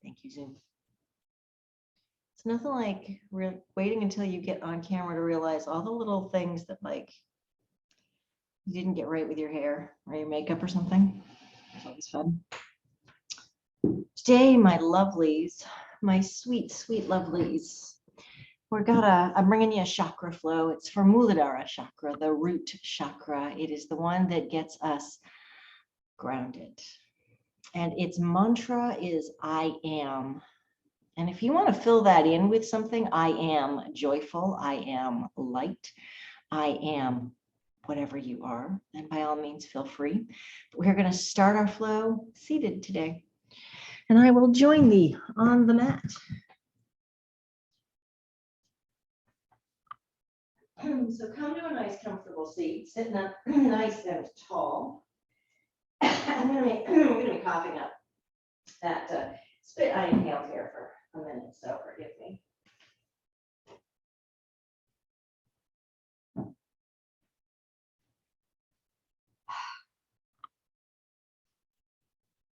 Thank you, Zoom. It's nothing like waiting until you get on camera to realize all the little things that like you didn't get right with your hair or your makeup or something. It's always fun. Today, my lovelies, my sweet, sweet lovelies, I'm bringing you a chakra flow. It's for Muladhara chakra, the root chakra. It is the one that gets us grounded. And its mantra is, I am. And if you want to fill that in with something, I am joyful, I am light, I am whatever you are, then by all means, feel free. But we're going to start our flow seated today. And I will join thee on the mat. So come to a nice comfortable seat, sitting up nice and tall. I'm going to be coughing up that spit I inhaled here for a minute, so forgive me.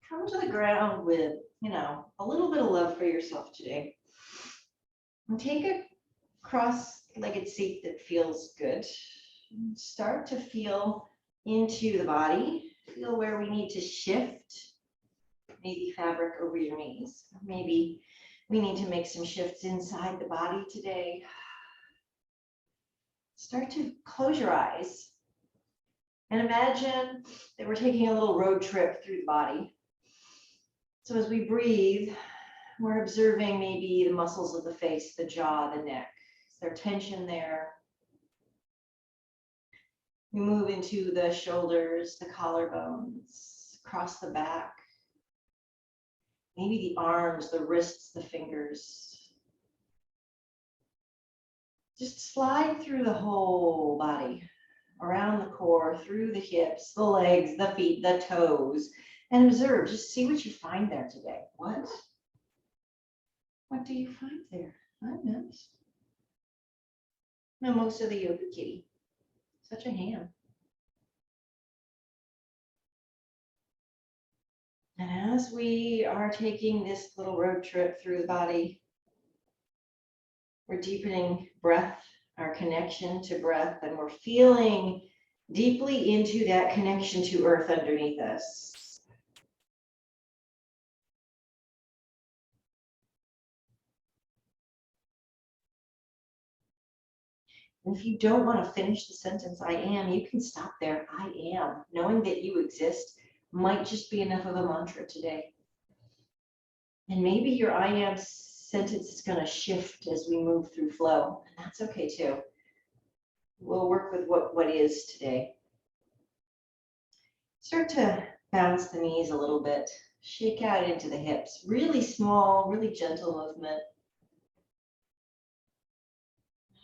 Come to the ground with, a little bit of love for yourself today. And take a cross-legged seat that feels good. Start to feel into the body. Feel where we need to shift. Maybe fabric over your knees. Maybe we need to make some shifts inside the body today. Start to close your eyes and imagine that we're taking a little road trip through the body. So as we breathe, we're observing maybe the muscles of the face, the jaw, the neck. Is there tension there? We move into the shoulders, the collarbones, across the back. Maybe the arms, the wrists, the fingers. Just slide through the whole body, around the core, through the hips, the legs, the feet, the toes, and observe. Just see what you find there today. What do you find there? I'm nice. No, most of the yoga kitty. Such a ham. And as we are taking this little road trip through the body, we're deepening breath, our connection to breath, and we're feeling deeply into that connection to earth underneath us. And if you don't want to finish the sentence, I am, you can stop there. I am. Knowing that you exist might just be enough of a mantra today. And maybe your I am sentence is going to shift as we move through flow. And that's okay too. We'll work with what is today. Start to bounce the knees a little bit. Shake out into the hips. Really small, really gentle movement.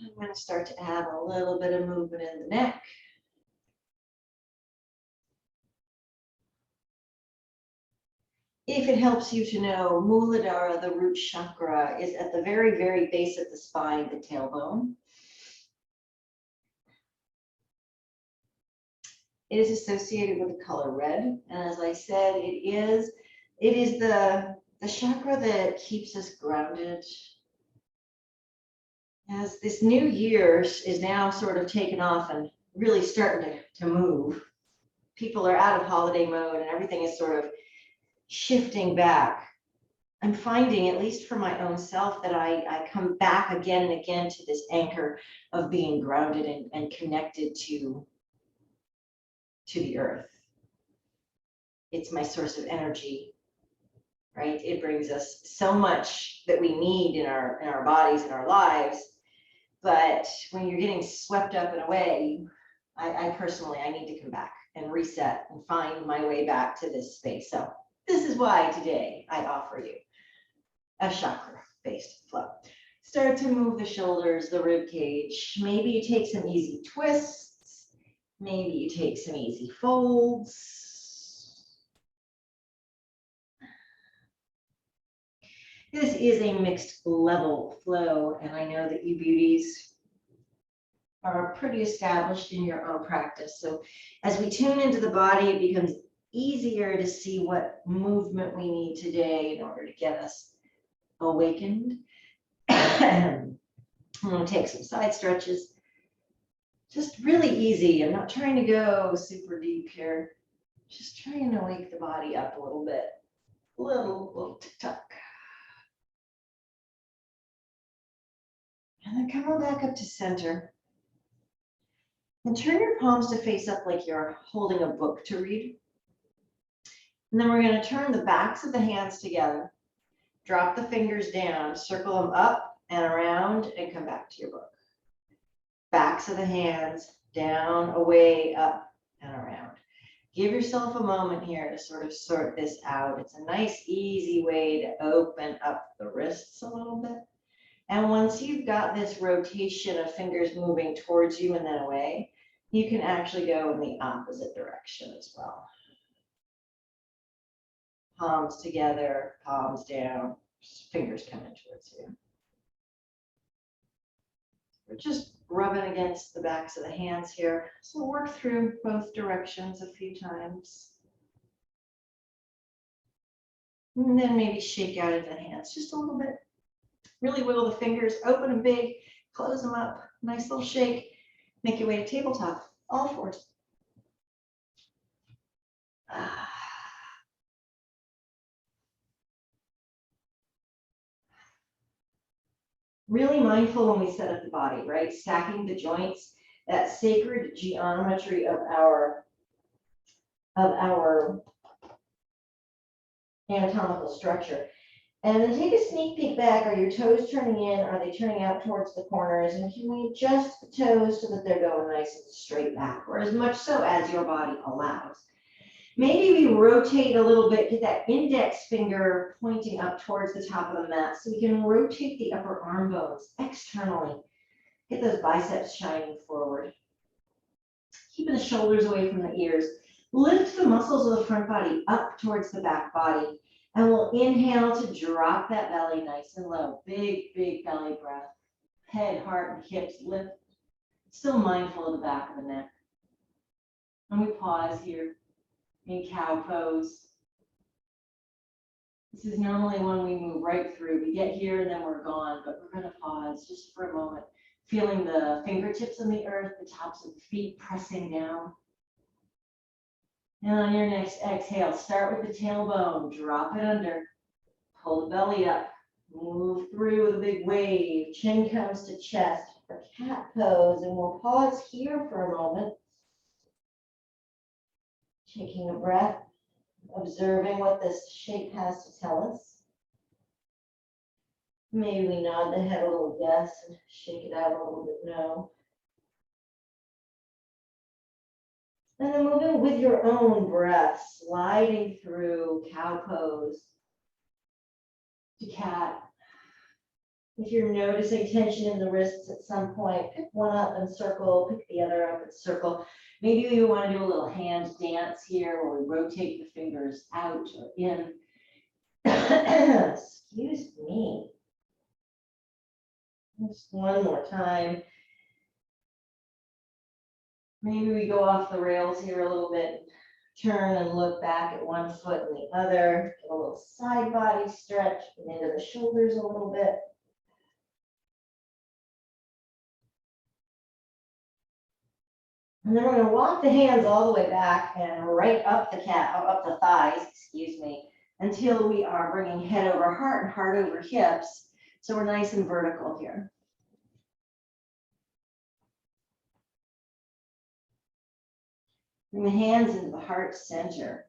I'm going to start to add a little bit of movement in the neck. If it helps you to know, Muladhara, the root chakra, is at the very, very base of the spine, the tailbone. It is associated with the color red. And as I said, it is the chakra that keeps us grounded. As this new year is now sort of taken off and really starting to move, people are out of holiday mode and everything is sort of shifting back. I'm finding, at least for my own self, that I come back again and again to this anchor of being grounded and connected to the earth. It's my source of energy, right? It brings us so much that we need in our bodies and our lives. But when you're getting swept up and away, I personally need to come back and reset and find my way back to this space. So this is why today I offer you a chakra-based flow. Start to move the shoulders, the rib cage. Maybe you take some easy twists. Maybe you take some easy folds. This is a mixed level flow, and I know that you beauties are pretty established in your own practice. So as we tune into the body, it becomes easier to see what movement we need today in order to get us awakened. I'm going to take some side stretches. Just really easy. I'm not trying to go super deep here. Just trying to wake the body up a little bit. Little tick-tock. And then come on back up to center. And turn your palms to face up like you're holding a book to read. And then we're going to turn the backs of the hands together. Drop the fingers down, circle them up and around, and come back to your book. Backs of the hands, down, away, up, and around. Give yourself a moment here to sort of sort this out. It's a nice, easy way to open up the wrists a little bit. And once you've got this rotation of fingers moving towards you and then away, you can actually go in the opposite direction as well. Palms together, palms down, fingers coming towards you. We're just rubbing against the backs of the hands here. So work through both directions a few times. And then maybe shake out into the hands just a little bit. Really wiggle the fingers, open them big, close them up. Nice little shake. Make your way to tabletop, all fours. Really mindful when we set up the body, right? Stacking the joints, that sacred geometry of our anatomical structure. And then take a sneak peek back. Are your toes turning in? Are they turning out towards the corners? And can we adjust the toes so that they're going nice and straight back, or as much so as your body allows? Maybe we rotate a little bit, get that index finger pointing up towards the top of the mat so we can rotate the upper arm bones externally. Get those biceps shining forward. Keeping the shoulders away from the ears. Lift the muscles of the front body up towards the back body. And we'll inhale to drop that belly nice and low. Big, big belly breath. Head, heart, and hips lift. Still mindful of the back of the neck. And we pause here in cow pose. This is normally when we move right through. We get here and then we're gone, but we're going to pause just for a moment, feeling the fingertips on the earth, the tops of the feet pressing down. And on your next exhale, start with the tailbone, drop it under, pull the belly up, move through with a big wave, chin comes to chest for cat pose, and we'll pause here for a moment. Taking a breath, observing what this shape has to tell us. Maybe we nod the head a little yes and shake it out a little bit no. And then moving with your own breath, sliding through cow pose to cat. If you're noticing tension in the wrists at some point, pick one up and circle, pick the other up and circle. Maybe you want to do a little hand dance here where we rotate the fingers out or in. Excuse me. Just one more time. Maybe we go off the rails here a little bit. Turn and look back at one foot and the other. Get a little side body stretch into the shoulders a little bit. And then we're going to walk the hands all the way back and right up the up the thighs, excuse me, until we are bringing head over heart and heart over hips. So we're nice and vertical here. Bring the hands into the heart center.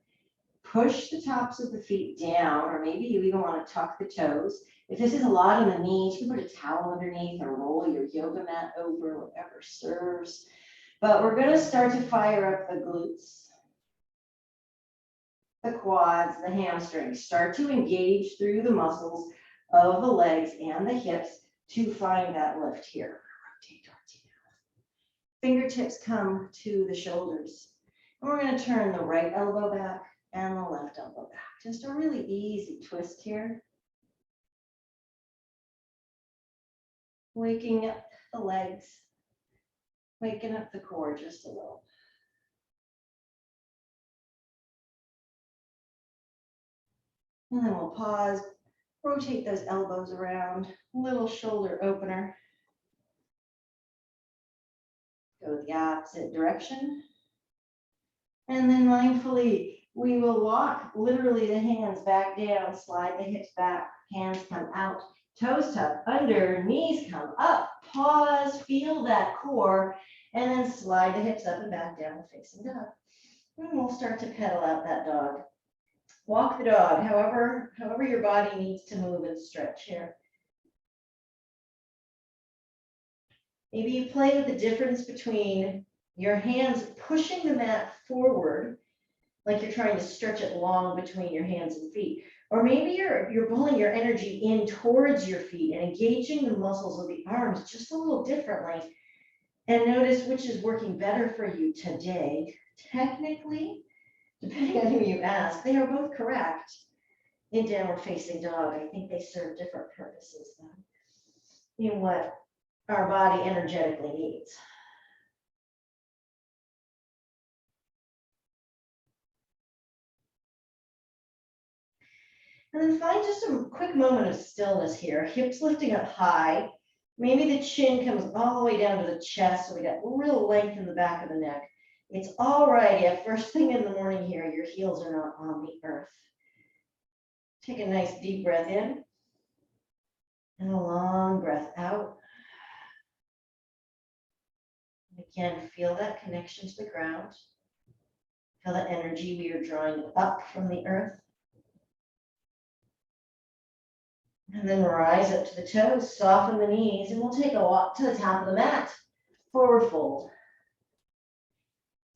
Push the tops of the feet down, or maybe you even want to tuck the toes. If this is a lot on the knees, you can put a towel underneath or roll your yoga mat over, whatever serves. But we're going to start to fire up the glutes, the quads, the hamstrings. Start to engage through the muscles of the legs and the hips to find that lift here. Rotate towards you. Fingertips come to the shoulders. And we're going to turn the right elbow back and the left elbow back. Just a really easy twist here. Waking up the legs. Waking up the core just a little. And then we'll pause, Rotate those elbows around, little shoulder opener. Go the opposite direction. And then mindfully, we will walk literally the hands back down, slide the hips back, hands come out, toes tuck under, knees come up, pause, feel that core, and then slide the hips up and back down, facing dog. And we'll start to pedal out that dog. Walk the dog, however your body needs to move and stretch here. Maybe you play with the difference between your hands pushing the mat forward, like you're trying to stretch it long between your hands and feet. Or maybe you're pulling your energy in towards your feet and engaging the muscles of the arms just a little differently. And notice which is working better for you today. Technically, depending on who you ask, they are both correct in downward facing dog. I think they serve different purposes though, in what our body energetically needs. And then find just a quick moment of stillness here. Hips lifting up high. Maybe the chin comes all the way down to the chest, so we got real length in the back of the neck. It's all right if first thing in the morning here, your heels are not on the earth. Take a nice deep breath in and a long breath out. Again, feel that connection to the ground. Feel the energy we are drawing up from the earth. And then rise up to the toes, soften the knees, and we'll take a walk to the top of the mat. Forward fold.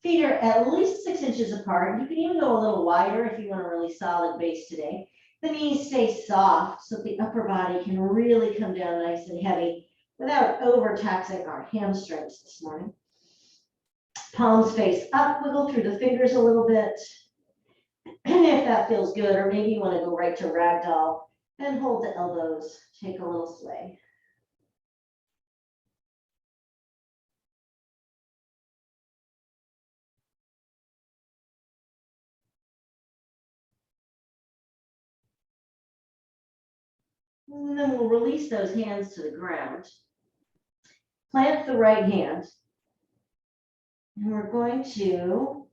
Feet are at least 6 inches apart. You can even go a little wider if you want a really solid base today. The knees stay soft so the upper body can really come down nice and heavy without overtaxing our hamstrings this morning. Palms face up, wiggle through the fingers a little bit. And if that feels good, or maybe you want to go right to ragdoll, then hold the elbows, take a little sway. And then we'll release those hands to the ground. Plant the right hand. And we're going to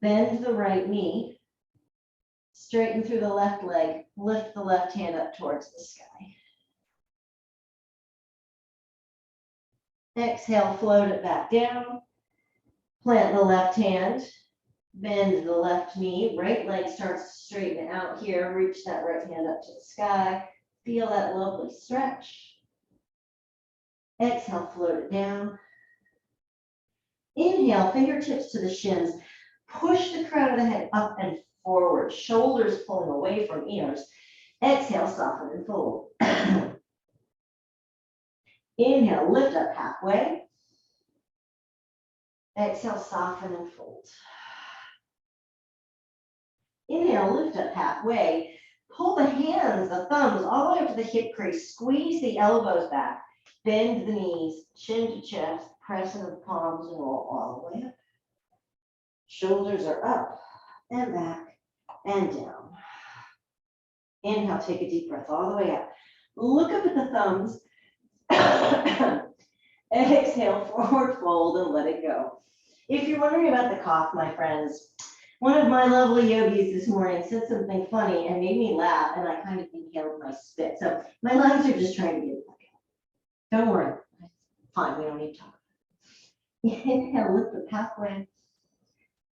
bend the right knee, straighten through the left leg, lift the left hand up towards the sky. Exhale, float it back down. Plant the left hand, bend the left knee, right leg starts to straighten out here, reach that right hand up to the sky. Feel that lovely stretch. Exhale, float it down. Inhale, fingertips to the shins. Push the crown of the head up and forward, shoulders pulling away from ears. Exhale, soften and fold. Inhale, lift up halfway. Exhale, soften and fold. Inhale, lift up halfway. Pull the hands, the thumbs, all the way up to the hip crease. Squeeze the elbows back. Bend the knees, chin to chest. Press into the palms and roll all the way up. Shoulders are up and back and down. Inhale, take a deep breath all the way up. Look up at the thumbs. Exhale, forward fold and let it go. If you're wondering about the cough, my friends, one of my lovely yogis this morning said something funny and made me laugh, and I kind of inhaled my spit. So my lungs are just trying to get it back out. Don't worry. Fine, we don't need to talk. Inhale, lift up halfway.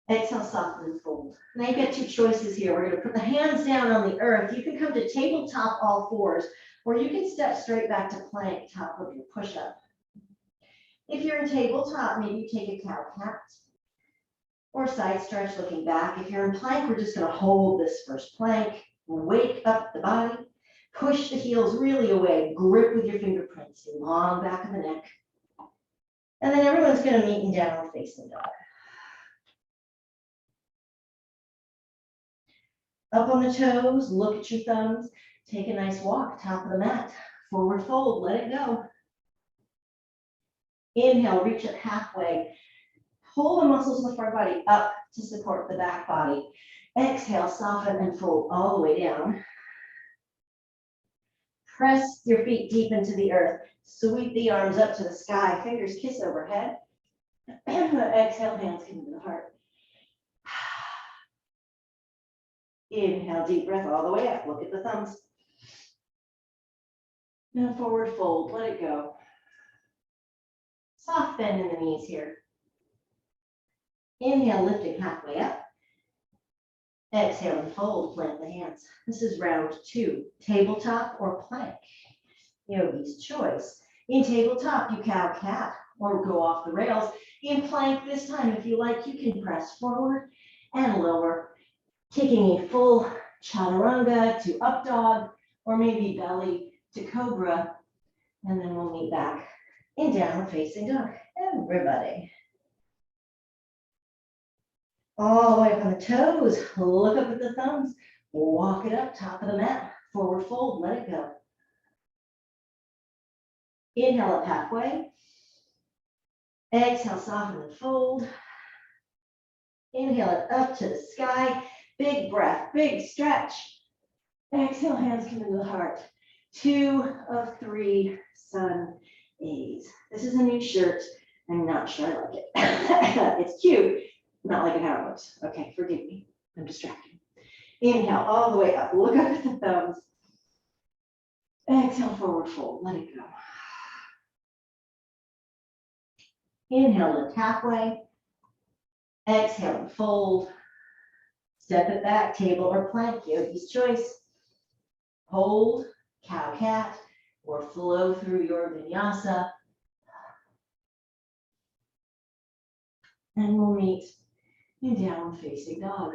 Exhale, soften and fold. Now you've got 2 choices here. We're going to put the hands down on the earth. You can come to tabletop all fours, or you can step straight back to plank, top of your push-up. If you're in tabletop, maybe you take a cow-cat or side stretch looking back. If you're in plank, we're just going to hold this first plank, wake up the body, push the heels really away, grip with your fingerprints, long back of the neck. And then everyone's going to meet in downward facing dog. Up on the toes, look at your thumbs, take a nice walk, top of the mat, forward fold, let it go. Inhale, reach up halfway. Pull the muscles of the front body up to support the back body. Exhale, soften and fold all the way down. Press your feet deep into the earth. Sweep the arms up to the sky. Fingers kiss overhead. Exhale, hands come into the heart. Inhale, deep breath all the way up. Look at the thumbs. Now forward fold, let it go. Soft bend in the knees here. Inhale, lifting halfway up. Exhale and fold, plant the hands. This is round 2, tabletop or plank. Yogi's choice. In tabletop, you cow cat or go off the rails. In plank this time, if you like, you can press forward and lower, taking a full chaturanga to up dog, or maybe belly to cobra, and then we'll meet back in downward facing dog. Everybody. All the way up on the toes, look up at the thumbs, walk it up, top of the mat, forward fold, let it go. Inhale up halfway. Exhale, soften and fold. Inhale it up to the sky. Big breath, big stretch. Exhale, hands come into the heart. 2 of 3 sun A's. This is a new shirt. I'm not sure I like it. It's cute, not like it how it looks. Okay, forgive me. I'm distracted. Inhale all the way up. Look up at the thumbs. Exhale, forward fold. Let it go. Inhale, lift halfway. Exhale and fold. Step it back, table or plank, yogi's choice. Hold, cow cat, or flow through your vinyasa. And we'll meet in downward facing dog.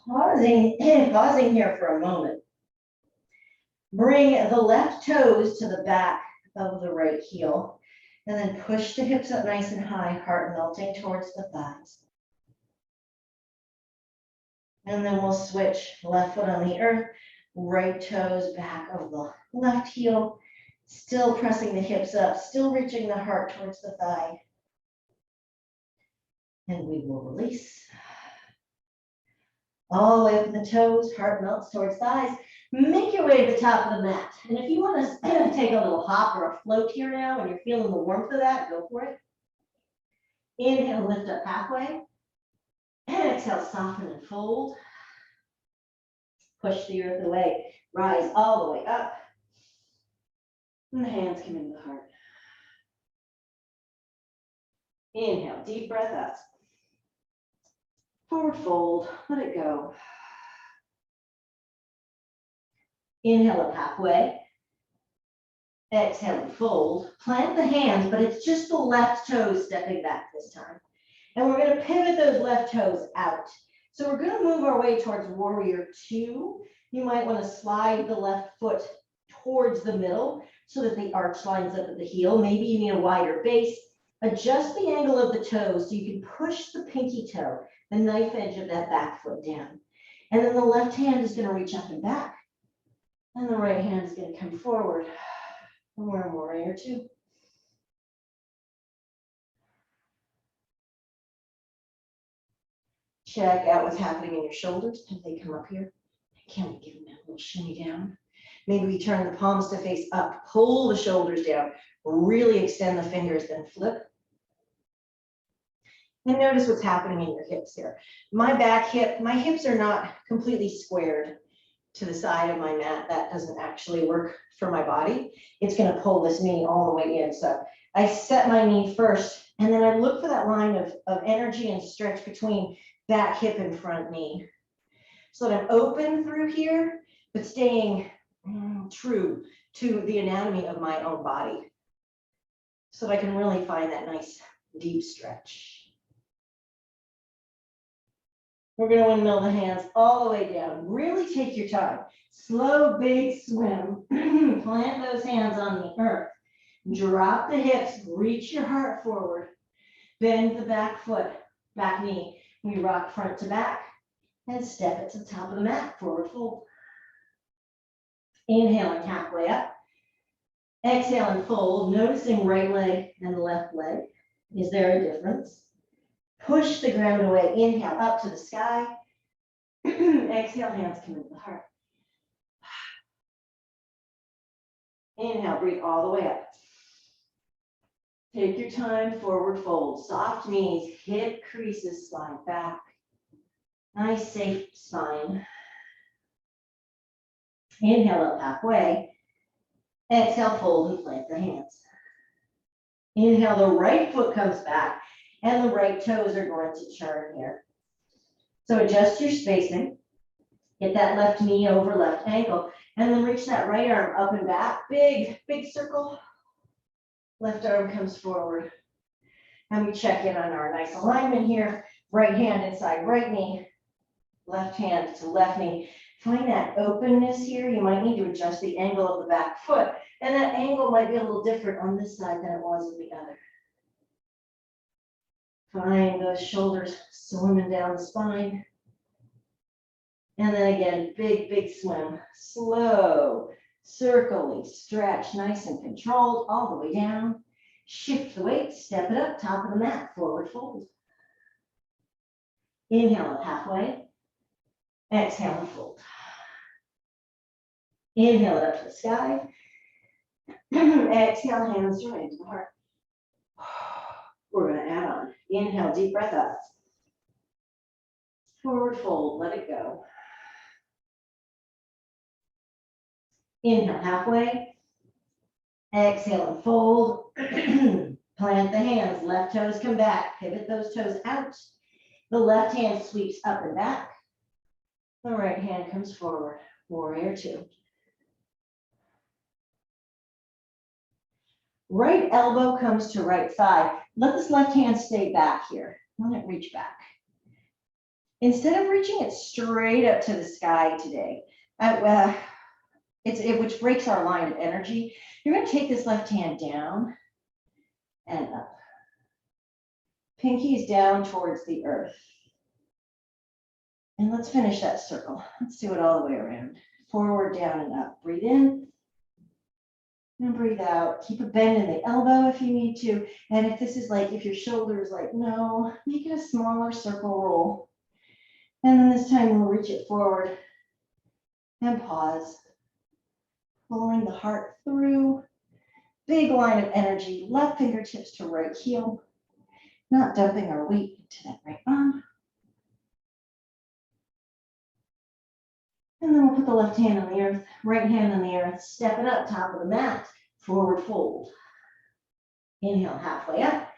Pausing here for a moment. Bring the left toes to the back of the right heel, and then push the hips up nice and high, heart melting towards the thighs. And then we'll switch left foot on the earth, right toes back of the left heel, still pressing the hips up, still reaching the heart towards the thigh. And we will release. All the way up in the toes, heart melts towards thighs. Make your way to the top of the mat. And if you want to take a little hop or a float here now and you're feeling the warmth of that, go for it. Inhale, lift up halfway. Exhale, soften and fold. Push the earth away. Rise all the way up. And the hands come into the heart. Inhale, deep breath up. Forward fold, let it go. Inhale up halfway. Exhale and fold. Plant the hands, but it's just the left toes stepping back this time. And we're going to pivot those left toes out. So we're going to move our way towards warrior 2. You might want to slide the left foot towards the middle so that the arch lines up at the heel. Maybe you need a wider base. Adjust the angle of the toes so you can push the pinky toe, the knife edge of that back foot down. And then the left hand is going to reach up and back. And the right hand is going to come forward. And we're in warrior 2. Check out what's happening in your shoulders as they come up here. Can we give them that little shimmy down? Maybe we turn the palms to face up, pull the shoulders down, really extend the fingers, then flip. And notice what's happening in your hips here. My back hip, my hips are not completely squared to the side of my mat. That doesn't actually work for my body. It's going to pull this knee all the way in. So I set my knee first, and then I look for that line of energy and stretch between back hip and front knee. So that I'm open through here, but staying true to the anatomy of my own body. So that I can really find that nice deep stretch. We're going to windmill the hands all the way down. Really take your time. Slow, big swim. Plant those hands on the earth. Drop the hips. Reach your heart forward. Bend the back foot, back knee. We rock front to back and step it to the top of the mat. Forward fold. Inhaling halfway up. Exhale and fold. Noticing right leg and left leg. Is there a difference? Push the ground away. Inhale up to the sky. Exhale, hands come into the heart. Inhale, breathe all the way up. Take your time, forward fold. Soft knees, hip creases, spine back. Nice, safe spine. Inhale up halfway. Exhale, fold and plant the hands. Inhale, the right foot comes back and the right toes are going to turn here. So adjust your spacing. Get that left knee over left ankle and then reach that right arm up and back. Big, big circle. Left arm comes forward. And we check in on our nice alignment here. Right hand inside right knee. Left hand to left knee. Find that openness here. You might need to adjust the angle of the back foot. And that angle might be a little different on this side than it was on the other. Find those shoulders swimming down the spine. And then again, big, big swim. Slow, circling, stretch, nice and controlled all the way down. Shift the weight, step it up, top of the mat, forward fold. Inhale up halfway. Exhale and fold. Inhale it up to the sky. Exhale, hands right to the heart. We're going to add on. Inhale, deep breath up. Forward fold, let it go. Inhale halfway. Exhale and fold. Plant the hands, left toes come back. Pivot those toes out. The left hand sweeps up and back. The right hand comes forward. Warrior two. Right elbow comes to right thigh. Let this left hand stay back here. Let it reach back. Instead of reaching it straight up to the sky today, which breaks our line of energy, you're going to take this left hand down and up. Pinkies down towards the earth. And let's finish that circle. Let's do it all the way around. Forward, down, and up. Breathe in. And breathe out. Keep a bend in the elbow if you need to. And if this is like, if your shoulder is like, no, make it a smaller circle roll. And then this time we'll reach it forward and pause. Pulling the heart through. Big line of energy. Left fingertips to right heel. Not dumping our weight into that right arm. And then we'll put the left hand on the earth, right hand on the earth, step it up, top of the mat, forward fold. Inhale, halfway up.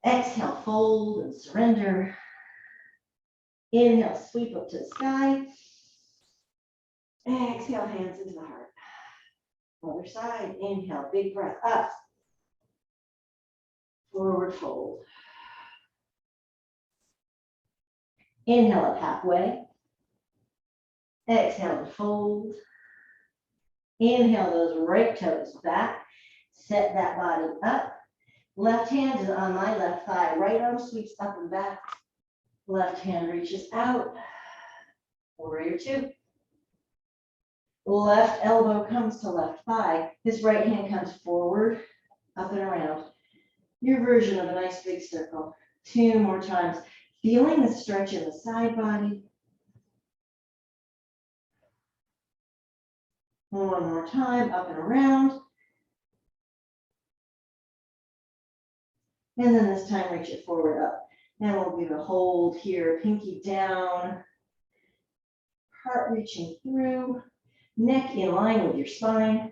Exhale, fold and surrender. Inhale, sweep up to the sky. Exhale, hands into the heart. Other side, inhale, big breath up. Forward fold. Inhale up halfway. Exhale and fold. Inhale those right toes back. Set that body up. Left hand is on my left thigh. Right arm sweeps up and back. Left hand reaches out. Warrior two. Left elbow comes to left thigh. This right hand comes forward, up and around. Your version of a nice big circle. Two more times. Feeling the stretch in the side body. One more time, up and around. And then this time, reach it forward up. And we'll give a hold here, pinky down. Heart reaching through. Neck in line with your spine.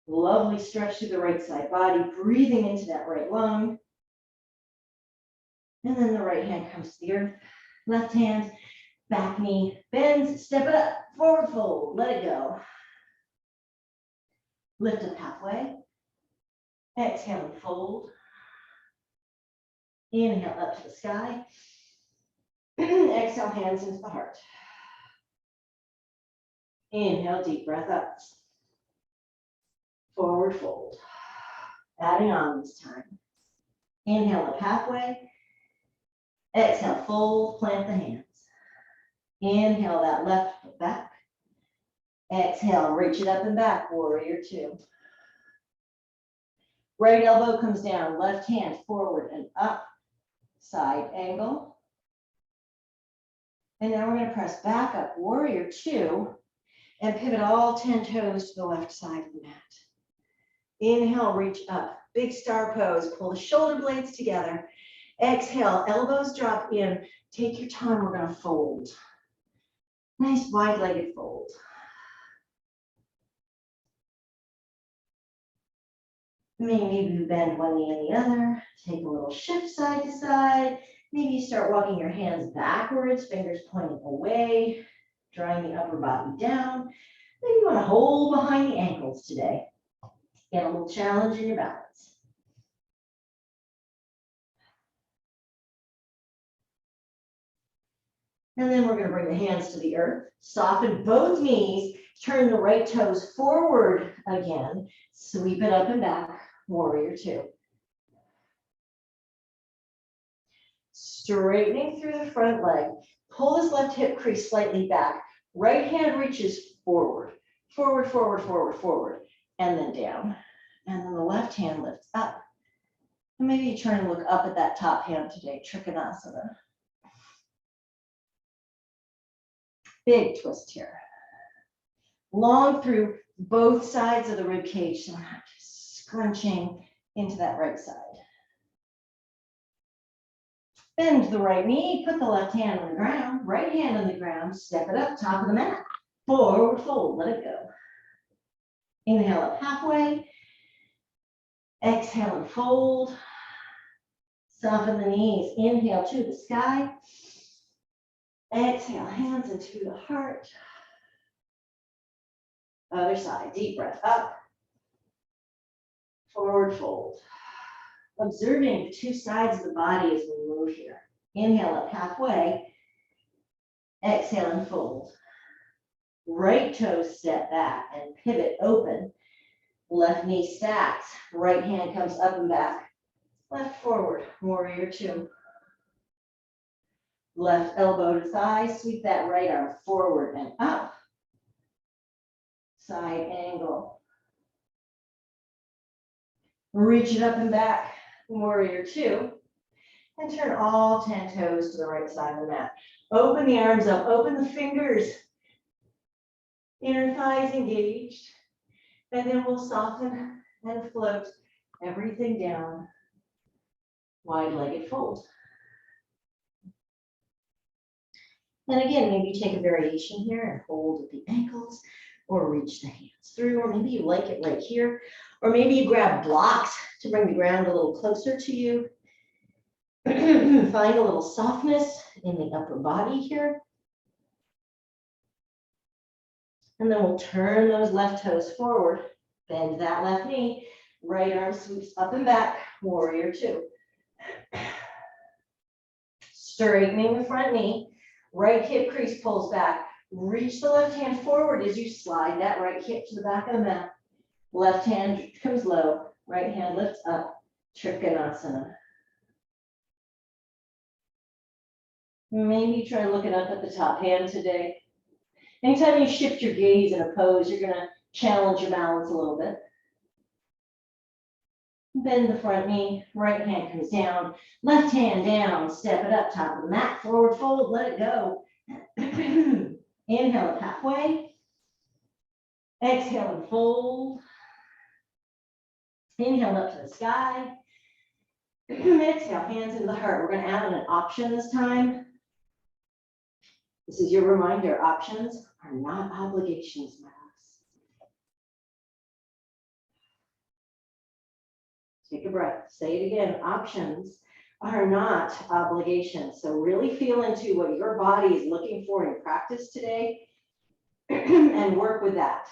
Lovely stretch through the right side body, breathing into that right lung. And then the right hand comes to the earth. Left hand, back knee bends, step it up, forward fold, let it go. Lift up halfway. Exhale and fold. Inhale up to the sky. Exhale, hands into the heart. Inhale, deep breath up. Forward fold. Adding on this time. Inhale up halfway. Exhale, fold, plant the hands. Inhale that left foot back. Exhale, reach it up and back, warrior two. Right elbow comes down, left hand forward and up. Side angle. And now we're going to press back up, warrior two, and pivot all 10 toes to the left side of the mat. Inhale, reach up, big star pose, pull the shoulder blades together. Exhale, elbows drop in. Take your time, we're going to fold. Nice wide-legged fold. Maybe you bend one knee and the other. Take a little shift side to side. Maybe you start walking your hands backwards, fingers pointing away, drawing the upper body down. Maybe you want to hold behind the ankles today. Get a little challenge in your balance. And then we're going to bring the hands to the earth. Soften both knees. Turn the right toes forward again. Sweep it up and back. Warrior two. Straightening through the front leg. Pull this left hip crease slightly back. Right hand reaches forward. Forward, forward, forward, forward. And then down. And then the left hand lifts up. And maybe you try and look up at that top hand today. Trikonasana. Big twist here. Long through both sides of the rib cage, so we're not just scrunching into that right side. Bend the right knee, put the left hand on the ground, right hand on the ground, step it up, top of the mat. Forward fold, let it go. Inhale up halfway. Exhale and fold. Soften the knees. Inhale to the sky. Exhale, hands into the heart. Other side, deep breath up. Forward fold. Observing the two sides of the body as we move here. Inhale up halfway. Exhale and fold. Right toe step back and pivot open. Left knee stacks. Right hand comes up and back. Left forward, warrior two. Left elbow to thigh. Sweep that right arm forward and up. Side angle. Reach it up and back, warrior two, and turn all 10 toes to the right side of the mat. Open the arms up, open the fingers, inner thighs engaged, and then we'll soften and float everything down, wide-legged fold. And again, maybe you take a variation here and hold at the ankles, or reach the hands through, or maybe you like it right here, or maybe you grab blocks to bring the ground a little closer to you. Find a little softness in the upper body here. And then we'll turn those left toes forward, bend that left knee, right arm sweeps up and back, warrior two. Straightening the front knee, right hip crease pulls back. Reach the left hand forward as you slide that right hip to the back of the mat. Left hand comes low, right hand lifts up, Trikonasana. Maybe try looking up at the top hand today. Anytime you shift your gaze in a pose, you're going to challenge your balance a little bit. Bend the front knee, right hand comes down, left hand down, step it up, top of the mat, forward fold, let it go. Inhale up halfway. Exhale and fold. Inhale up to the sky. Exhale, hands into the heart. We're going to add in an option this time. This is your reminder, options are not obligations, my loves. Take a breath, say it again, options are not obligations. So really feel into what your body is looking for in practice today and work with that.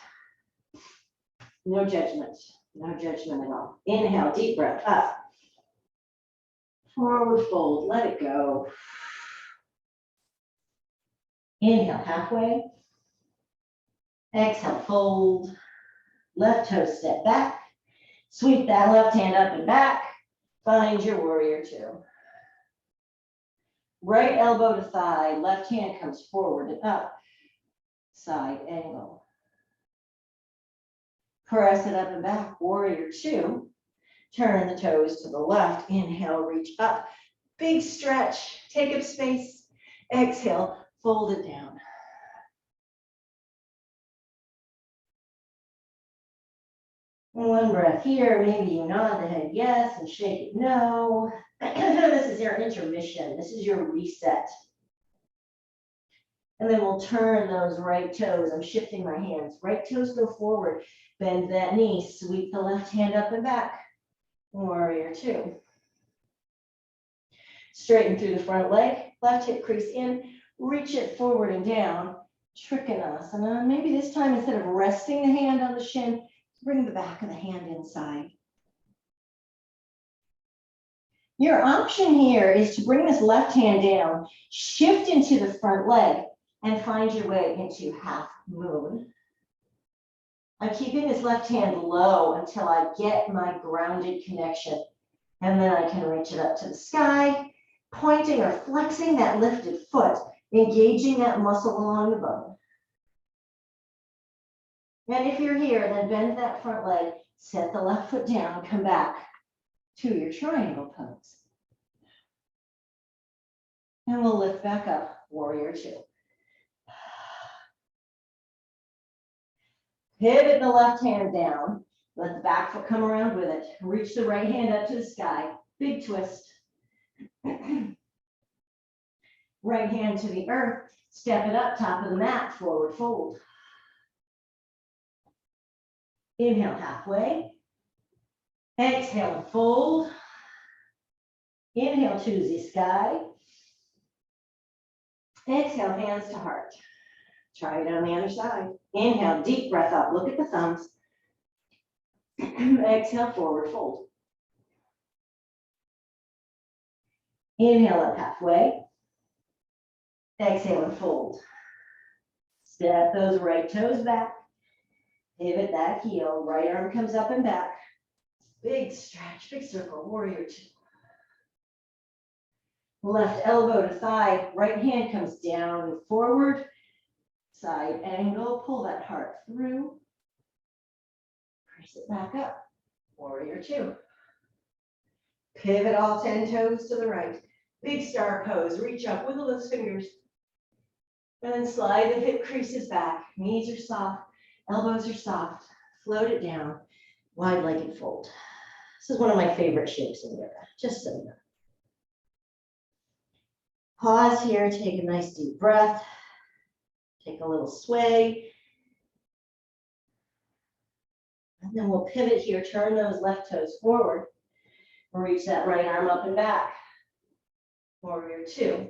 No judgment at all. Inhale, deep breath, up. Forward fold, let it go. Inhale, halfway. Exhale, fold. Left toe step back. Sweep that left hand up and back. Find your warrior two. Right elbow to thigh, left hand comes forward and up. Side angle. Press it up and back, warrior two. Turn the toes to the left. Inhale, reach up. Big stretch, take up space. Exhale, Fold it down. One breath here. Maybe you nod the head yes and shake it no. This is your intermission. This is your reset. And then we'll turn those right toes. I'm shifting my hands. Right toes go forward. Bend that knee. Sweep the left hand up and back. Warrior two. Straighten through the front leg. Left hip crease in. Reach it forward and down. Trikonasana. Maybe this time, instead of resting the hand on the shin, bring the back of the hand inside. Your option here is to bring this left hand down, shift into the front leg, and find your way into half moon. I'm keeping this left hand low until I get my grounded connection. And then I can reach it up to the sky, pointing or flexing that lifted foot, engaging that muscle along the bone. And if you're here, then bend that front leg, set the left foot down, come back to your triangle pose. And we'll lift back up, warrior two. Pivot the left hand down. Let the back foot come around with it. Reach the right hand up to the sky. Big twist. Right hand to the earth. Step it up, top of the mat, forward fold. Inhale halfway. Exhale and fold. Inhale to the sky. Exhale, hands to heart. Try it on the other side. Inhale, deep breath up. Look at the thumbs. Exhale, forward fold. Inhale up halfway. Exhale and fold. Step those right toes back. Pivot that heel. Right arm comes up and back. Big stretch, big circle, warrior two. Left elbow to thigh. Right hand comes down and forward. Side angle, pull that heart through. Press it back up, warrior two. Pivot all 10 toes to the right. Big star pose, reach up, wiggle those fingers. And then slide the hip creases back. Knees are soft, elbows are soft. Float it down, wide legged fold. This is one of my favorite shapes in yoga, just so you know. Pause here, take a nice deep breath. Take a little sway. And then we'll pivot here, turn those left toes forward. Reach that right arm up and back. Warrior two.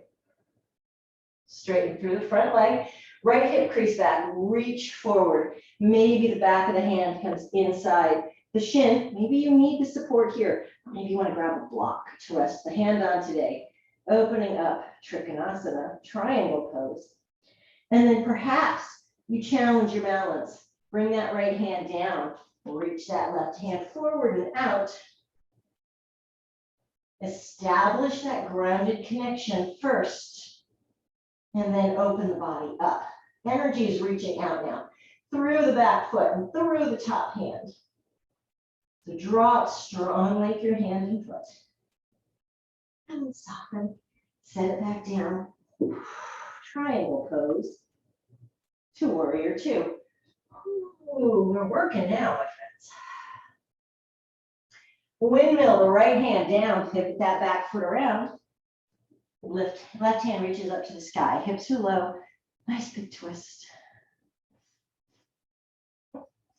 Straighten through the front leg. Right hip crease back, reach forward. Maybe the back of the hand comes inside the shin. Maybe you need the support here. Maybe you want to grab a block to rest the hand on today. Opening up, Trikonasana, triangle pose. And then perhaps you challenge your balance. Bring that right hand down. Reach that left hand forward and out. Establish that grounded connection first. And then open the body up. Energy is reaching out now. Through the back foot and through the top hand. So draw up strongly through hand and foot. And then soften. Set it back down. Triangle pose to warrior two. Ooh, we're working now, my friends. Windmill the right hand down, pivot that back foot around. Lift, left hand reaches up to the sky, hips are low, nice big twist.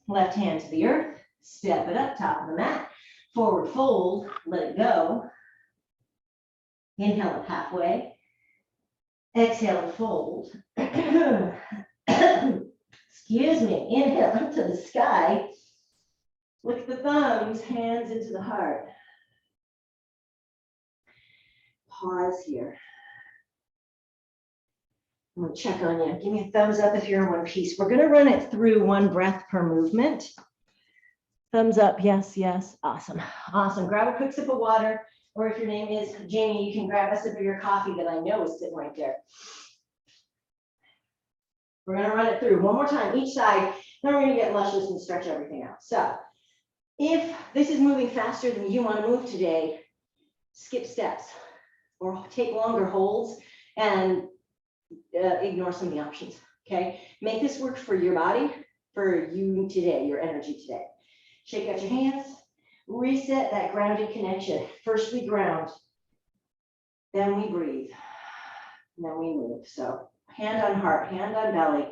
Left hand to the earth, step it up, top of the mat, forward fold, let it go. Inhale up halfway. Exhale and fold. Excuse me. Inhale up to the sky. With the thumbs, hands into the heart. Pause here. I'm going to check on you. Give me a thumbs up if you're in one piece. We're going to run it through one breath per movement. Thumbs up. Yes, yes. Awesome. Awesome. Grab a quick sip of water. Or if your name is Jamie, you can grab a sip of your coffee that I know is sitting right there. We're going to run it through one more time, each side. Then we're going to get luscious and stretch everything out. So if this is moving faster than you want to move today, skip steps or take longer holds and ignore some of the options, okay? Make this work for your body, for you today, your energy today. Shake out your hands, reset that grounded connection. First we ground, then we breathe, then we move. So hand on heart, hand on belly,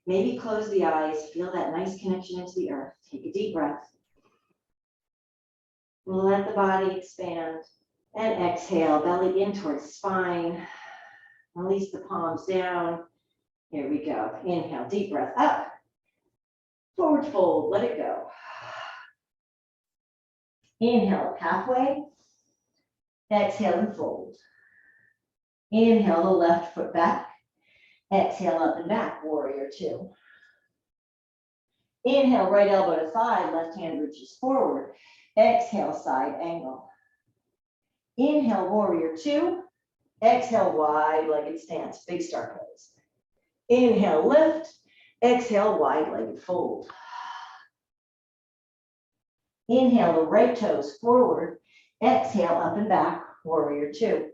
maybe close the eyes, feel that nice connection into the earth. Take a deep breath. Let the body expand and exhale, belly in towards spine. Release the palms down. Here we go. Inhale, deep breath up. Forward fold, let it go. Inhale, halfway. Exhale and fold. Inhale the left foot back. Exhale up and back, warrior two. Inhale, right elbow to thigh, left hand reaches forward. Exhale, side angle. Inhale, warrior two. Exhale, wide-legged stance, big star pose. Inhale, lift. Exhale, wide-legged fold. Inhale, the right toes forward. Exhale, up and back, warrior two.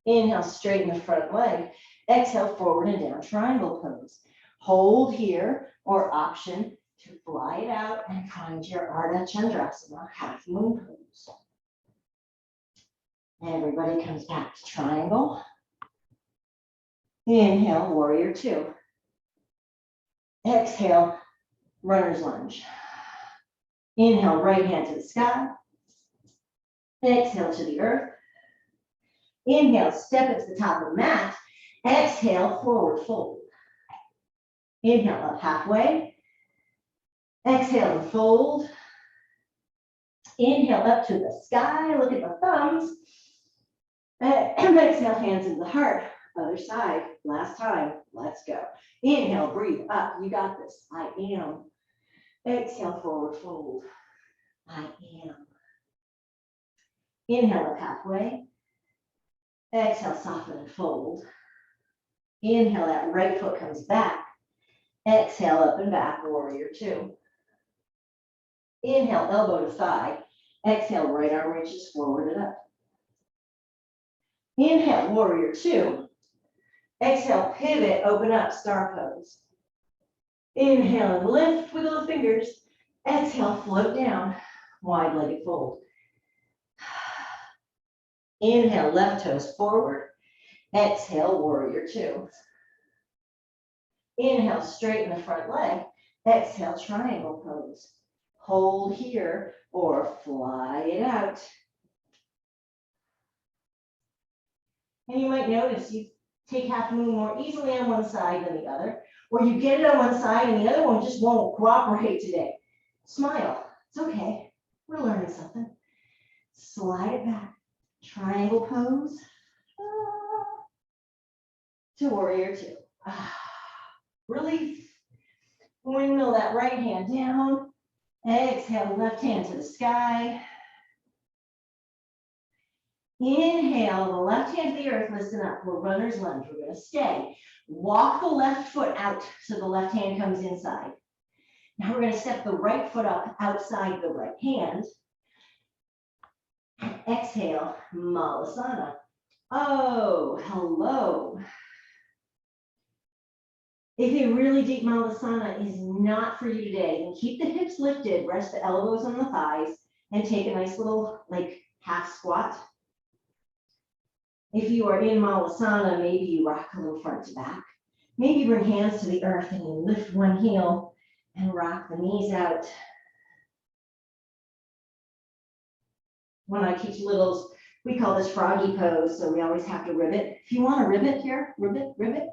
Inhale, straighten the front leg. Exhale, forward and down, triangle pose. Hold here, or option to fly it out and find your Ardha Chandrasana, half moon pose. Everybody comes back to triangle. Inhale, warrior two. Exhale, runner's lunge. Inhale, right hand to the sky. Exhale to the earth. Inhale, step it to the top of the mat. Exhale, forward fold. Inhale, up halfway. Exhale and fold. Inhale, up to the sky. Look at the thumbs. Exhale, hands into the heart. Other side. Last time. Let's go. Inhale, breathe up. You got this. I am. Exhale, forward fold. I am. Inhale, up halfway. Exhale, soften and fold. Inhale, that right foot comes back. Exhale, up and back, warrior two. Inhale, elbow to thigh. Exhale, right arm reaches forward and up. Inhale, warrior two. Exhale, pivot, open up, star pose. Inhale and lift, wiggle the fingers. Exhale, float down, wide-legged fold. Inhale, left toes forward. Exhale, warrior two. Inhale, straighten the front leg. Exhale, triangle pose. Hold here or fly it out. And you might notice you take half moon more easily on one side than the other, or you get it on one side and the other one just won't cooperate today. Smile. It's okay. We're learning something. Slide it back. Triangle pose. To warrior two. Release. Windmill that right hand down. Exhale, left hand to the sky. Inhale, the left hand to the earth, listen up. We're runner's lunge. We're going to stay. Walk the left foot out so the left hand comes inside. Now we're going to step the right foot up outside the right hand. And exhale, Malasana. Oh, hello. If a really deep Malasana is not for you today, then keep the hips lifted, rest the elbows on the thighs, and take a nice little like half squat. If you are in Malasana, maybe you rock a little front to back. Maybe bring hands to the earth and you lift one heel and rock the knees out. When I teach littles, we call this froggy pose, so we always have to ribbit. If you want to ribbit here, ribbit,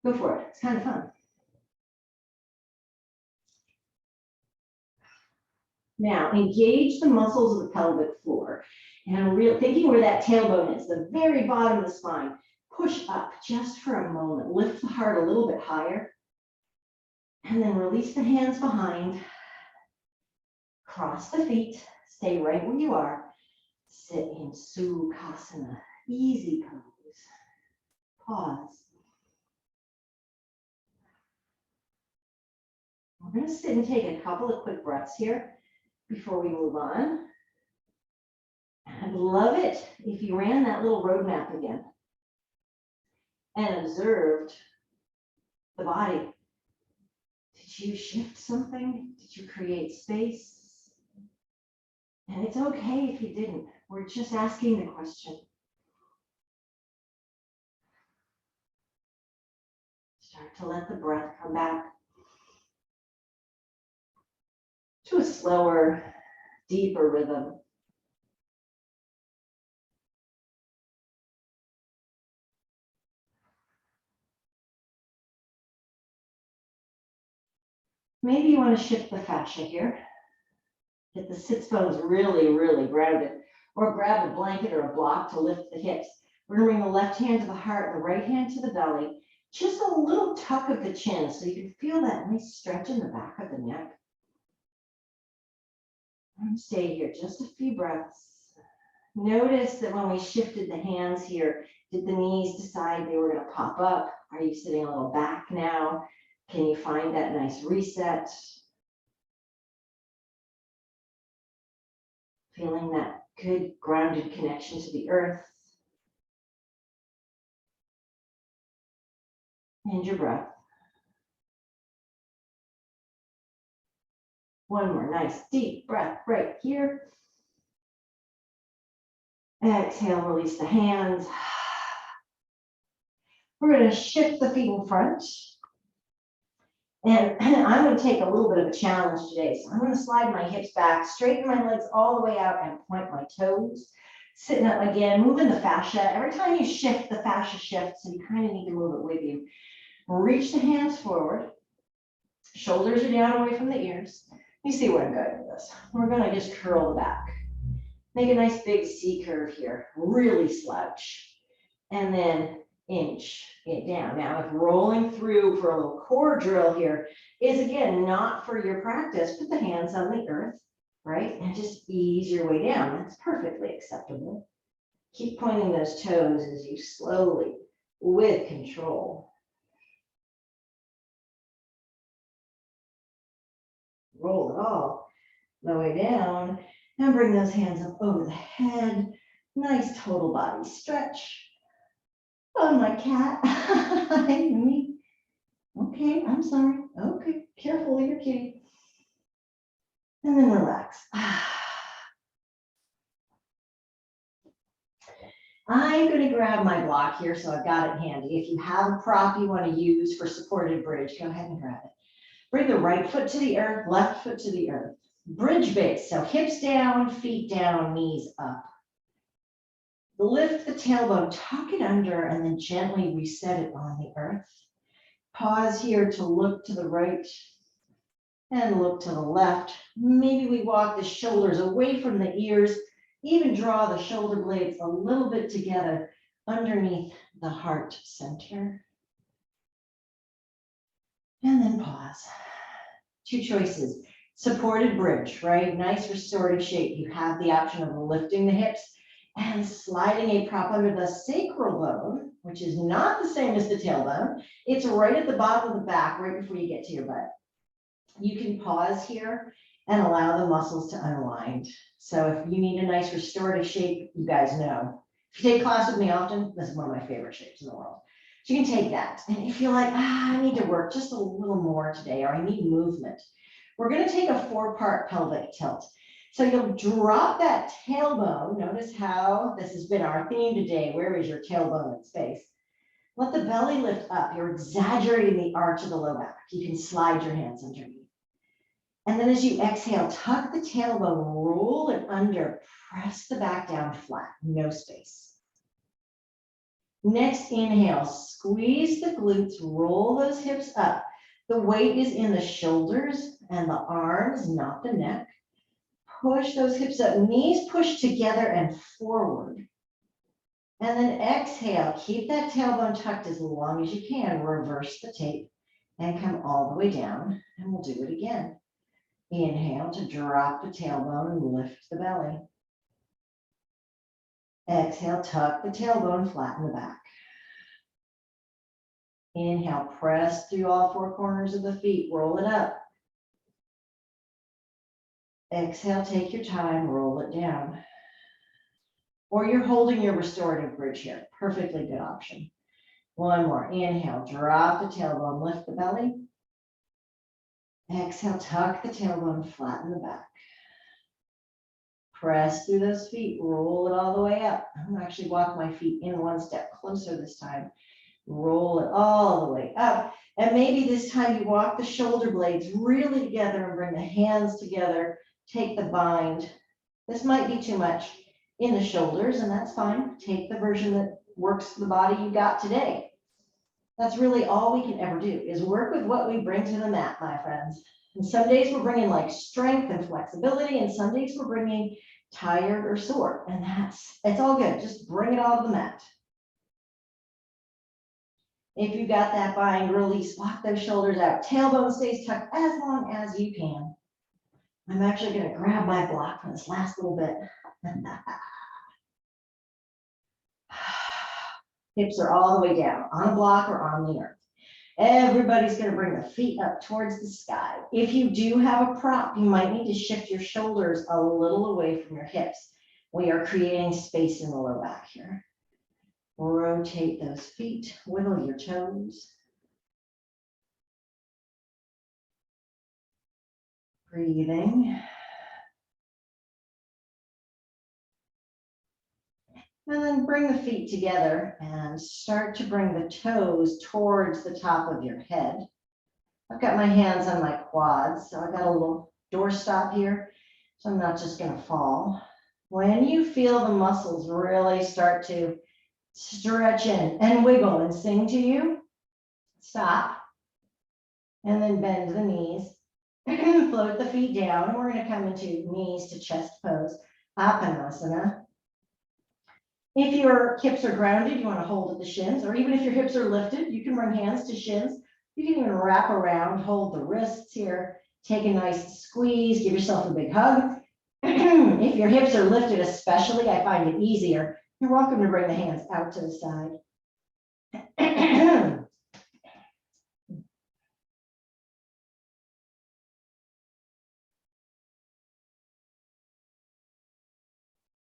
go for it. It's kind of fun. Now, engage the muscles of the pelvic floor. And I'm thinking where that tailbone is, the very bottom of the spine. Push up just for a moment. Lift the heart a little bit higher. And then release the hands behind. Cross the feet. Stay right where you are. Sit in Sukhasana. Easy pose. Pause. We're going to sit and take a couple of quick breaths here before we move on. I'd love it if you ran that little roadmap again. and observed the body. Did you shift something? Did you create space? And it's okay if you didn't. We're just asking the question. Start to let the breath come back to a slower, deeper rhythm. Maybe you want to shift the fascia here. Get the sits bones really, really grounded. Or grab a blanket or a block to lift the hips. We're going to bring the left hand to the heart, the right hand to the belly. Just a little tuck of the chin so you can feel that nice stretch in the back of the neck. And stay here just a few breaths. Notice that when we shifted the hands here, did the knees decide they were going to pop up? Are you sitting a little back now? Can you find that nice reset? Feeling that good grounded connection to the earth. And your breath. One more nice deep breath right here. Exhale, release the hands. We're going to shift the feet in front. And I'm going to take a little bit of a challenge today. So I'm going to slide my hips back, straighten my legs all the way out and point my toes. Sitting up again, moving the fascia. Every time you shift, the fascia shifts, so you kind of need to move it with you. Reach the hands forward. Shoulders are down away from the ears. You see where I'm going with this. We're going to just curl the back. Make a nice big C curve here. Really slouch. And then inch it down. Now, if rolling through for a little core drill here is, again, not for your practice, put the hands on the earth, right? And just ease your way down. That's perfectly acceptable. Keep pointing those toes as you slowly, with control, roll it all the way down and bring those hands up over the head. Nice total body stretch. Oh, my cat. Hi, me. Okay, I'm sorry. Okay, careful with your kitty. And then relax. I'm going to grab my block here, so I've got it handy. If you have a prop you want to use for supported bridge, go ahead and grab it. Bring the right foot to the earth, left foot to the earth. Bridge base, so hips down, feet down, knees up. Lift the tailbone, tuck it under, and then gently reset it on the earth. Pause here to look to the right and look to the left. Maybe we walk the shoulders away from the ears, even draw the shoulder blades a little bit together underneath the heart center. And then pause. Two choices. Supported bridge, right? Nice restorative shape. You have the option of lifting the hips and sliding a prop under the sacral bone, which is not the same as the tailbone. It's right at the bottom of the back, right before you get to your butt. You can pause here and allow the muscles to unwind. So if you need a nice restorative shape, you guys know. If you take class with me often, this is one of my favorite shapes in the world. So you can take that. And if you're like, I need to work just a little more today, or I need movement, we're going to take a 4-part pelvic tilt. So you'll drop that tailbone. Notice how this has been our theme today. Where is your tailbone in space? Let the belly lift up. You're exaggerating the arch of the low back. You can slide your hands underneath. And then as you exhale, tuck the tailbone, roll it under, press the back down flat, no space. Next inhale, squeeze the glutes, roll those hips up. The weight is in the shoulders and the arms, not the neck. Push those hips up, knees push together and forward. And then exhale, keep that tailbone tucked as long as you can. Reverse the tape and come all the way down, and we'll do it again. Inhale to drop the tailbone and lift the belly. Exhale, tuck the tailbone, flatten the back. Inhale, press through all 4 corners of the feet, roll it up. Exhale, take your time, roll it down. Or you're holding your restorative bridge here, perfectly good option. One more. Inhale, drop the tailbone, lift the belly. Exhale, tuck the tailbone, flatten the back. Press through those feet, roll it all the way up. I'm gonna actually walk my feet in one step closer this time. Roll it all the way up. And maybe this time you walk the shoulder blades really together and bring the hands together. Take the bind. This might be too much in the shoulders, and that's fine. Take the version that works for the body you got today. That's really all we can ever do, is work with what we bring to the mat, my friends. And some days we're bringing like strength and flexibility, and some days we're bringing tired or sore, and it's all good. Just bring it all to the mat. If you got that bind, release, walk those shoulders out. Tailbone stays tucked as long as you can. I'm actually going to grab my block for this last little bit. Hips are all the way down on a block or on the earth. Everybody's going to bring the feet up towards the sky. If you do have a prop, you might need to shift your shoulders a little away from your hips. We are creating space in the low back here. Rotate those feet, wiggle your toes. Breathing. And then bring the feet together and start to bring the toes towards the top of your head. I've got my hands on my quads, so I've got a little doorstop here, so I'm not just going to fall. When you feel the muscles really start to stretch in and wiggle and sing to you, stop, and then bend the knees, float the feet down, and we're going to come into knees to chest pose, Apanasana. If your hips are grounded, you want to hold at the shins, or even if your hips are lifted, you can bring hands to shins. You can even wrap around, hold the wrists here, take a nice squeeze, give yourself a big hug. If your hips are lifted especially, I find it easier. You're welcome to bring the hands out to the side.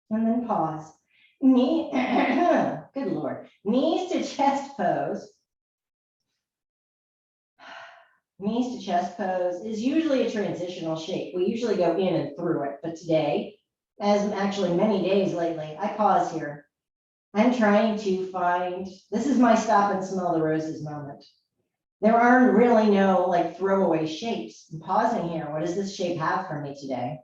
And then pause. Knee, good Lord. Knees to chest pose. Knees to chest pose is usually a transitional shape. We usually go in and through it, but today, as actually many days lately, I pause here. I'm trying to find, this is my stop and smell the roses moment. There are really no like throwaway shapes. I'm pausing here. What does this shape have for me today?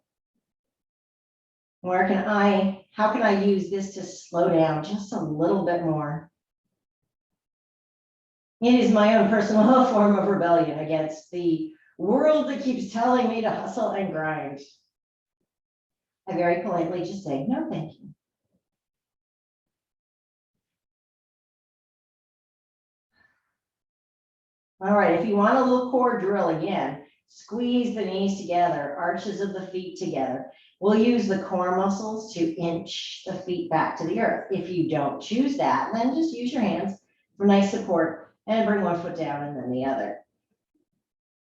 How can I use this to slow down just a little bit more? It is my own personal form of rebellion against the world that keeps telling me to hustle and grind. I very politely just say, no, thank you. All right, if you want a little core drill again, squeeze the knees together, arches of the feet together. We'll use the core muscles to inch the feet back to the earth. If you don't choose that, then just use your hands for nice support and bring one foot down and then the other.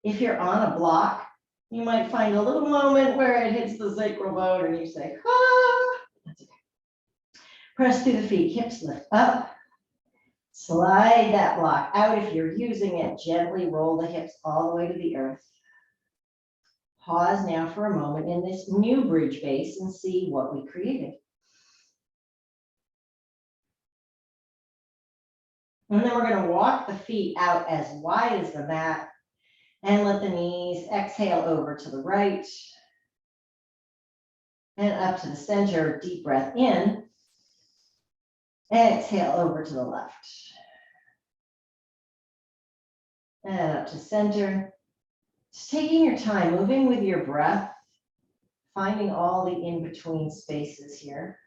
If you're on a block, you might find a little moment where it hits the sacral bone and you say, ah, that's okay. Press through the feet, hips lift up. Slide that block out. If you're using it, gently roll the hips all the way to the earth. Pause now for a moment in this new bridge base and see what we created. And then we're going to walk the feet out as wide as the mat and let the knees exhale over to the right and up to the center. Deep breath in. Exhale over to the left. And up to center. Just taking your time, moving with your breath, finding all the in-between spaces here.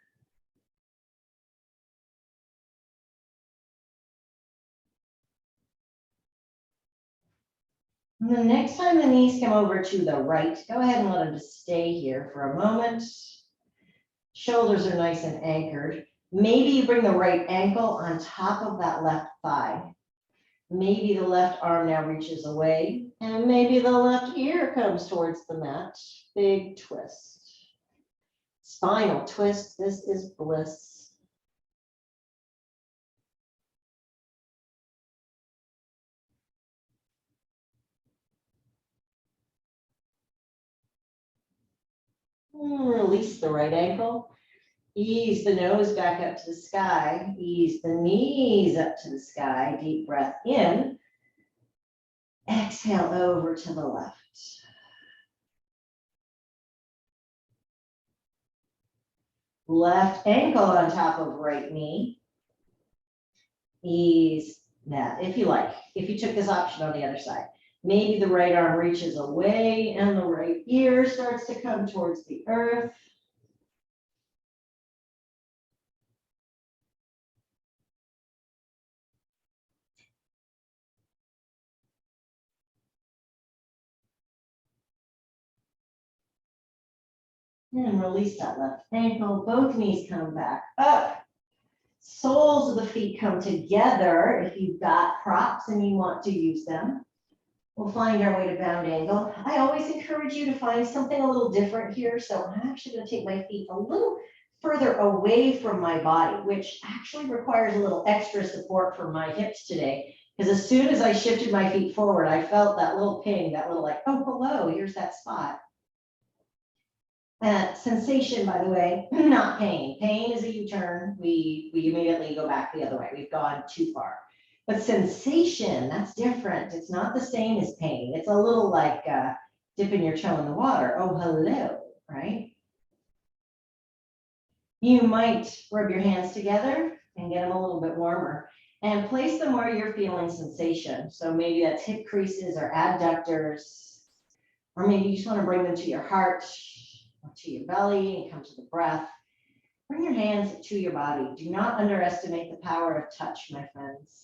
And the next time the knees come over to the right, go ahead and let them just stay here for a moment. Shoulders are nice and anchored. Maybe you bring the right ankle on top of that left thigh. Maybe the left arm now reaches away, and maybe the left ear comes towards the mat. Big twist. Spinal twist. This is bliss. Release the right ankle. Ease the nose back up to the sky. Ease the knees up to the sky. Deep breath in. Exhale over to the left. Left ankle on top of right knee. Ease that, if you like. If you took this option on the other side. Maybe the right arm reaches away and the right ear starts to come towards the earth. And release that left ankle. Both knees come back up. Soles of the feet come together. If you've got props and you want to use them, we'll find our way to bound angle. I always encourage you to find something a little different here. So I'm actually going to take my feet a little further away from my body, which actually requires a little extra support from my hips today. Because as soon as I shifted my feet forward, I felt that little ping, that little like, oh, hello, here's that spot. Sensation, by the way, not pain. Pain is a U-turn. We immediately go back the other way. We've gone too far. But sensation, that's different. It's not the same as pain. It's a little like dipping your toe in the water. Oh, hello, right? You might rub your hands together and get them a little bit warmer and place them where you're feeling sensation. So maybe that's hip creases or adductors, or maybe you just want to bring them to your heart, to your belly, and come to the breath. Bring your hands to your body. Do not underestimate the power of touch, my friends.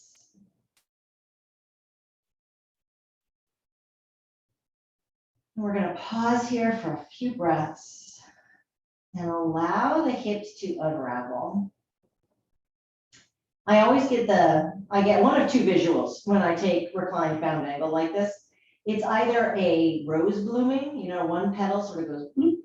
And we're going to pause here for a few breaths and allow the hips to unravel. I always get one of two visuals when I take reclined bound angle like this. It's either a rose blooming, one petal sort of goes bloop,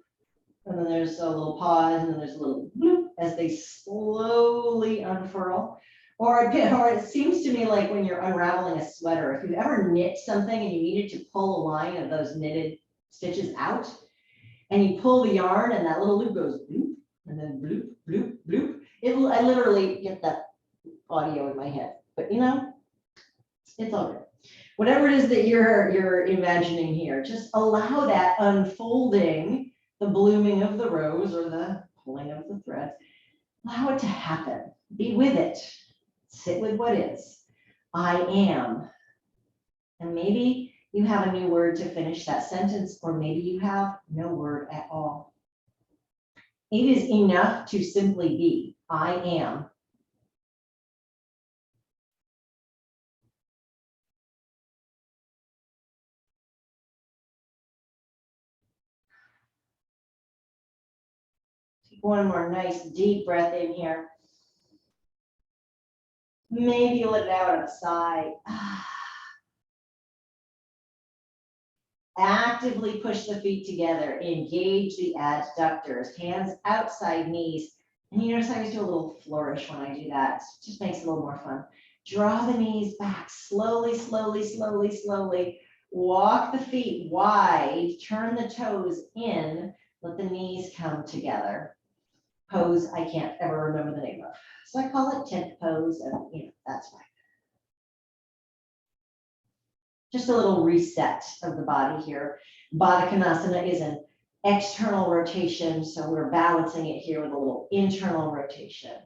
and then there's a little pause, and then there's a little bloop as they slowly unfurl. Or it seems to me like when you're unraveling a sweater, if you've ever knit something and you needed to pull a line of those knitted stitches out, and you pull the yarn and that little loop goes bloop, and then bloop, bloop, bloop. I literally get that audio in my head, but it's all good. Whatever it is that you're imagining here, just allow that unfolding, the blooming of the rose or the pulling of the thread. Allow it to happen. Be with it. Sit with what is. I am. And maybe you have a new word to finish that sentence, or maybe you have no word at all. It is enough to simply be. I am. Take one more nice deep breath in here. Maybe let it out on the side. Actively push the feet together. Engage the adductors. Hands outside knees. And you notice I always do a little flourish when I do that. It just makes it a little more fun. Draw the knees back. Slowly, slowly, slowly, slowly. Walk the feet wide. Turn the toes in. Let the knees come together. Pose I can't ever remember the name of. So I call it tent pose, and that's fine. Just a little reset of the body here. Baddha Konasana is an external rotation, so we're balancing it here with a little internal rotation.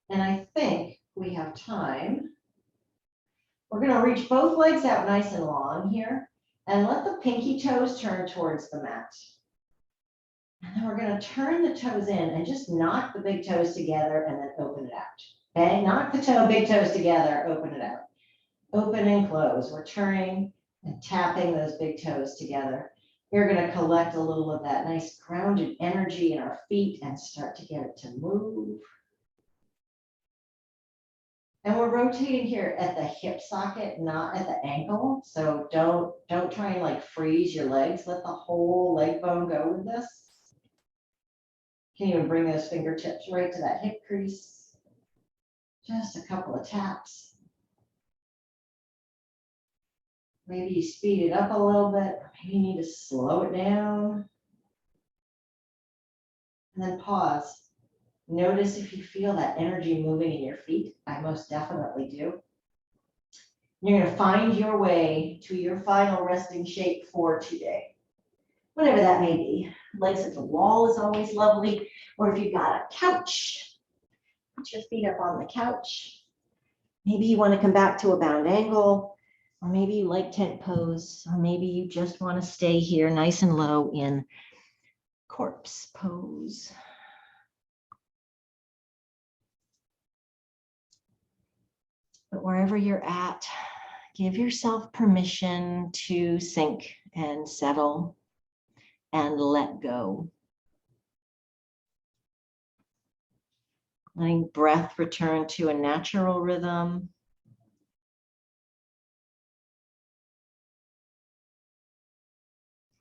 And I think we have time. We're going to reach both legs out nice and long here, and let the pinky toes turn towards the mat. And then we're going to turn the toes in and just knock the big toes together and then open it out. Okay, knock the big toes together, open it out. Open and close. We're turning and tapping those big toes together. We're going to collect a little of that nice grounded energy in our feet and start to get it to move. And we're rotating here at the hip socket, not at the ankle. So don't try and like freeze your legs. Let the whole leg bone go with this. You can even bring those fingertips right to that hip crease. Just a couple of taps. Maybe you speed it up a little bit. Maybe you need to slow it down. And then pause. Notice if you feel that energy moving in your feet. I most definitely do. You're going to find your way to your final resting shape for today. Whatever that may be. Legs at the wall is always lovely. Or if you've got a couch, put your feet up on the couch. Maybe you want to come back to a bound angle, or maybe you like tent pose, or maybe you just want to stay here nice and low in corpse pose. But wherever you're at, give yourself permission to sink and settle and let go. Letting breath return to a natural rhythm.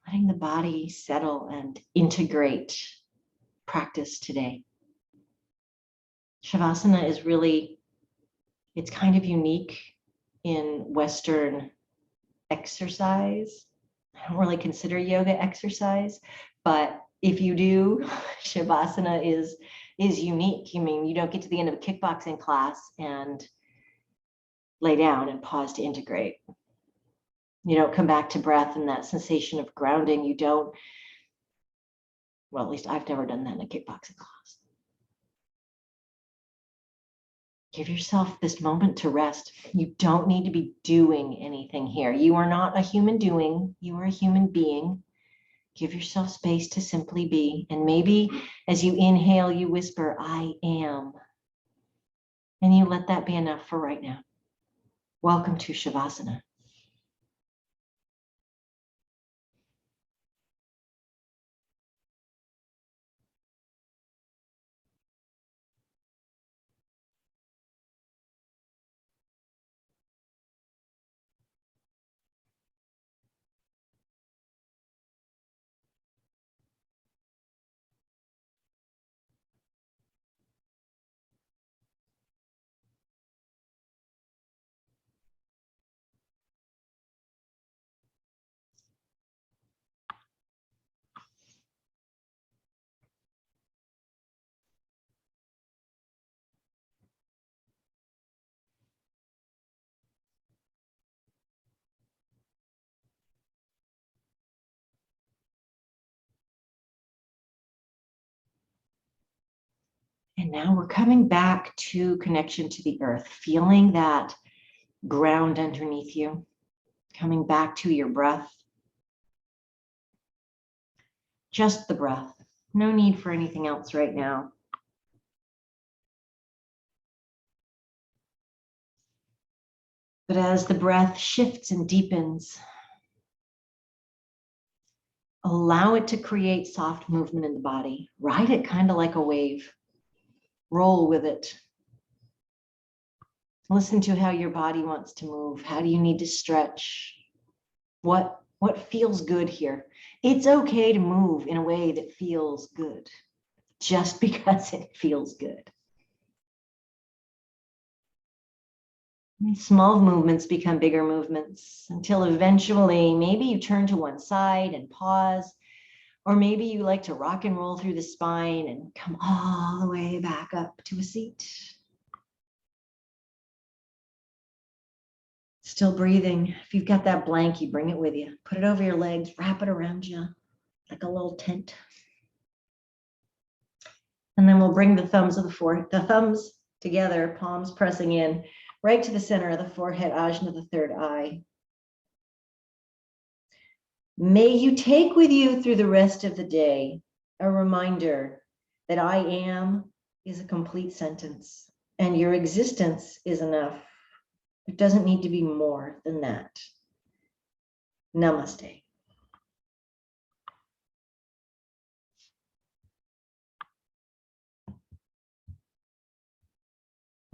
Letting the body settle and integrate practice today. Shavasana is really, it's kind of unique in Western exercise. I don't really consider yoga exercise, but if you do, Shavasana is unique. I mean, you don't get to the end of a kickboxing class and lay down and pause to integrate. You don't come back to breath and that sensation of grounding. You don't, well, at least I've never done that in a kickboxing class. Give yourself this moment to rest. You don't need to be doing anything here. You are not a human doing, you are a human being. Give yourself space to simply be. And maybe as you inhale, you whisper, I am. And you let that be enough for right now. Welcome to Shavasana. And now we're coming back to connection to the earth, feeling that ground underneath you, coming back to your breath. Just the breath. No need for anything else right now. But as the breath shifts and deepens, allow it to create soft movement in the body. Ride it kind of like a wave. Roll with it. Listen to how your body wants to move. How do you need to stretch? What feels good here? It's okay to move in a way that feels good, just because it feels good. Small movements become bigger movements until eventually maybe you turn to one side and pause, or maybe you like to rock and roll through the spine and come all the way back up to a seat. Still breathing. If you've got that blankie, bring it with you. Put it over your legs, wrap it around you like a little tent. And then we'll bring the thumbs together, palms pressing in, right to the center of the forehead, ajna, the third eye. May you take with you through the rest of the day a reminder that I am is a complete sentence and your existence is enough. It doesn't need to be more than that. Namaste.